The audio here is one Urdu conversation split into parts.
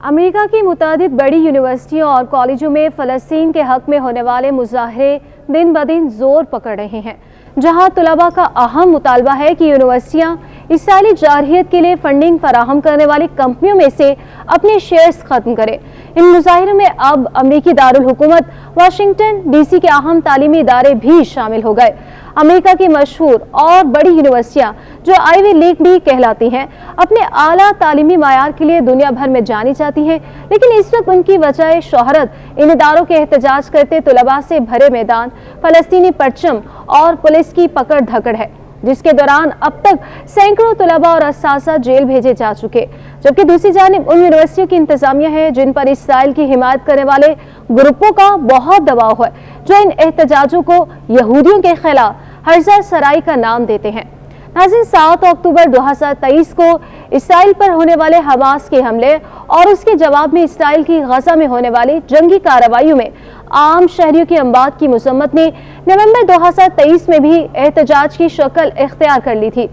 امریکہ کی متعدد بڑی یونیورسٹیوں اور کالجوں میں فلسطین کے حق میں ہونے والے مظاہرے دن بدن زور پکڑ رہے ہیں، جہاں طلباء کا اہم مطالبہ ہے کہ یونیورسٹیاں اسرائیلی جارحیت کے لیے فنڈنگ فراہم کرنے والی کمپنیوں میں سے اپنے شیئرز ختم کریں۔ ان مظاہروں میں اب امریکی دارالحکومت واشنگٹن ڈی سی کے اہم تعلیمی ادارے بھی شامل ہو گئے۔ امریکہ کی مشہور اور بڑی یونیورسٹیاں جو آئیوی لیگ بھی کہلاتی ہیں، اپنے اعلیٰ تعلیمی معیار کے لیے دنیا بھر میں جانی جاتی ہیں، لیکن اس وقت ان کی وجہ شہرت ان اداروں کے احتجاج کرتے طلباء سے بھرے میدان، فلسطینی پرچم اور پولیس کی پکڑ دھکڑ ہے، جس کے دوران اب تک سینکڑوں طلباء اور اساتذہ جیل بھیجے جا چکے، جبکہ دوسری جانب ان یونیورسٹیوں کی انتظامیہ ہے جن پر اسرائیل کی حمایت کرنے والے گروپوں کا بہت دباؤ ہے، جو ان احتجاجوں کو یہودیوں کے خلاف ہرزہ سرائی کا نام دیتے ہیں۔ ناظرین، 7 اکتوبر 2023 کو اسرائیل پر ہونے والے حماس کے حملے اور اس کے جواب میں اسرائیل کی غزہ میں ہونے والی جنگی کارروائیوں میں عام شہریوں کی اموات کی مذمت نے نومبر 2023 میں بھی احتجاج کی شکل اختیار کر لی تھی۔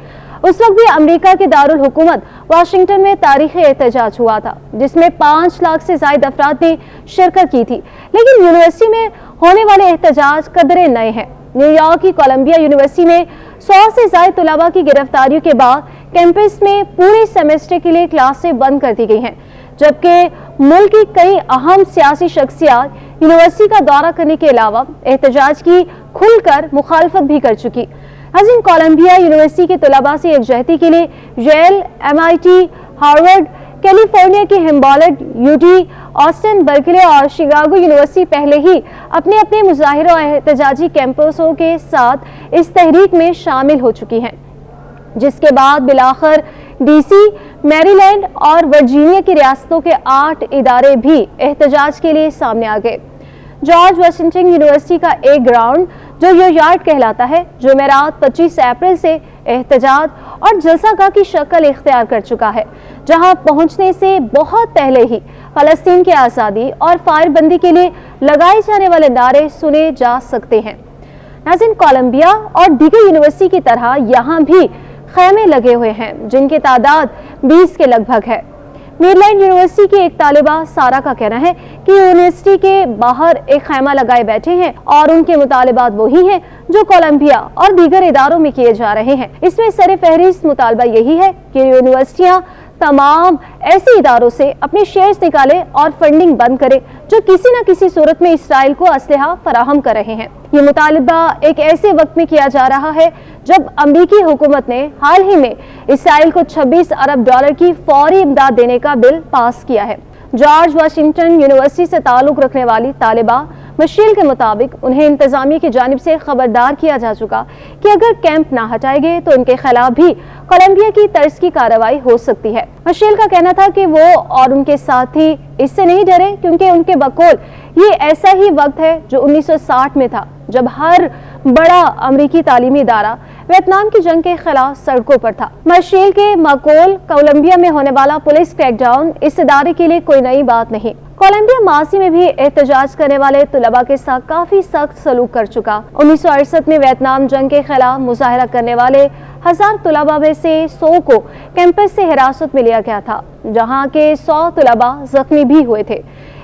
اس وقت بھی امریکہ کے دارالحکومت واشنگٹن میں تاریخی احتجاج ہوا تھا، جس میں 5 لاکھ سے زائد افراد نے شرکت کی تھی، لیکن یونیورسٹی میں ہونے والے احتجاج قدرے نئے ہیں۔ نیو یارک کی کولمبیا یونیورسٹی میں 100 سے زائد طلباء کی گرفتاریوں کے بعد کیمپس میں پورے سیمسٹر کے لیے کلاسیں بند کر دی گئی ہیں، جبکہ ملک کی کئی اہم سیاسی شخصیات یونیورسٹی کا دورہ کرنے کے علاوہ احتجاج کی کھل کر مخالفت بھی کر چکی۔ ناظرین، کولمبیا یونیورسٹی کے طلباء سے یکجہتی کے لیے ییل، MIT، ہارورڈ، کیلیفورنیا کی ہمبولڈٹ، UT، آسٹن، برکلے اور شکاگو یونیورسٹی پہلے ہی اپنے مظاہروں اور احتجاجی کیمپسوں کے ساتھ اس تحریک میں شامل ہو چکی ہیں، جس کے بعد بالآخر DC، میری لینڈ اور ورجینیا کی ریاستوں کے 8 ادارے بھی احتجاج کے لیے سامنے آ گئے۔ جارج واشنگٹن یونیورسٹی کا ایک گراؤنڈ جو یارڈ کہلاتا ہے، جمعرات 25 اپریل سے احتجاج اور جلسہ گاہ کی شکل اختیار کر چکا ہے، جہاں پہنچنے سے بہت پہلے ہی فلسطین کی آزادی اور فائر بندی کے لیے لگائے جانے والے نعرے سنے جا سکتے ہیں۔ ناظرین، کولمبیا اور دیگر یونیورسٹی کی طرح یہاں بھی خیمے لگے ہوئے ہیں، جن کی تعداد 20 کے لگ بھگ ہے۔ میری لینڈ یونیورسٹی کی ایک طالبہ سارا کا کہنا ہے کہ یونیورسٹی کے باہر ایک خیمہ لگائے بیٹھے ہیں اور ان کے مطالبات وہی ہیں جو کولمبیا اور دیگر اداروں میں کیے جا رہے ہیں۔ اس میں سر فہرست مطالبہ یہی ہے کہ یونیورسٹیاں تمام ایسے اداروں سے اپنے شیئرز نکالے اور فنڈنگ بند کرے جو کسی نہ کسی صورت میں اسرائیل کو اسلحہ فراہم کر رہے ہیں۔ یہ مطالبہ ایک ایسے وقت میں کیا جا رہا ہے جب امریکی حکومت نے حال ہی میں اسرائیل کو $26 ارب کی فوری امداد دینے کا بل پاس کیا ہے۔ جارج واشنگٹن یونیورسٹی سے تعلق رکھنے والی طالبہ مشیل کے مطابق انہیں انتظامیہ کی جانب سے خبردار کیا جا چکا کہ اگر کیمپ نہ ہٹائے گئے تو ان کے خلاف بھی کولمبیا کی طرز کی کارروائی ہو سکتی ہے۔ مشیل کا کہنا تھا کہ وہ اور ان کے ساتھی اس سے نہیں ڈرے، کیونکہ ان کے بقول یہ ایسا ہی وقت ہے جو 1960 میں تھا، جب ہر بڑا امریکی تعلیمی ادارہ ویتنام کی جنگ کے خلاف سڑکوں پر تھا۔ مشیل کے مقول کولمبیا میں ہونے والا پولیس کریک ڈاؤن اس ادارے کے لیے کوئی نئی بات نہیں۔ کولمبیا ماضی میں بھی احتجاج کرنے والے طلباء کے ساتھ کافی سخت سلوک کر چکا۔ 1968 میں ویتنام جنگ کے خلاف مظاہرہ کرنے والے 1000 طلباء میں سے 100 کو کیمپس سے حراست میں لیا گیا تھا، جہاں کے 100 طلباء زخمی بھی ہوئے تھے۔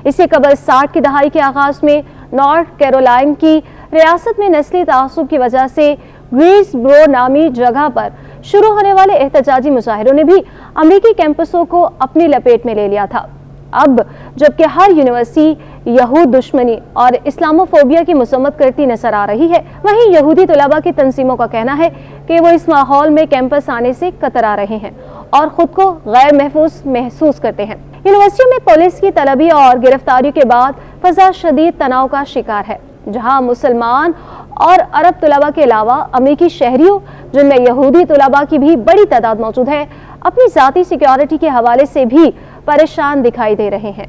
اس سے قبل 60 کی دہائی کے آغاز میں نارتھ کیرولائن کی ریاست میں نسلی تعصب کی وجہ سے گریس برو نامی جگہ پر شروع ہونے والے احتجاجی مظاہروں نے بھی امریکی کیمپسوں کو اپنی لپیٹ میں لے لیا تھا۔ اب جبکہ ہر یونیورسٹی یہود دشمنی اور اسلاموفوبیا کی مذمت کرتی نظر آ رہی ہے، وہیں یہودی طلباء کی تنظیموں کا کہنا ہے کہ وہ اس ماحول میں کیمپس آنے سے کترا رہے ہیں اور خود کو غیر محفوظ محسوس کرتے ہیں۔ یونیورسٹیوں میں پولیس کی طلبی اور گرفتاریوں کے بعد فضا شدید تناؤ کا شکار ہے، جہاں مسلمان اور عرب طلباء کے علاوہ امریکی شہریوں، جن میں یہودی طلباء کی بھی بڑی تعداد موجود ہے، اپنی ذاتی سیکیورٹی کے حوالے سے بھی پریشان دکھائی دے رہے ہیں۔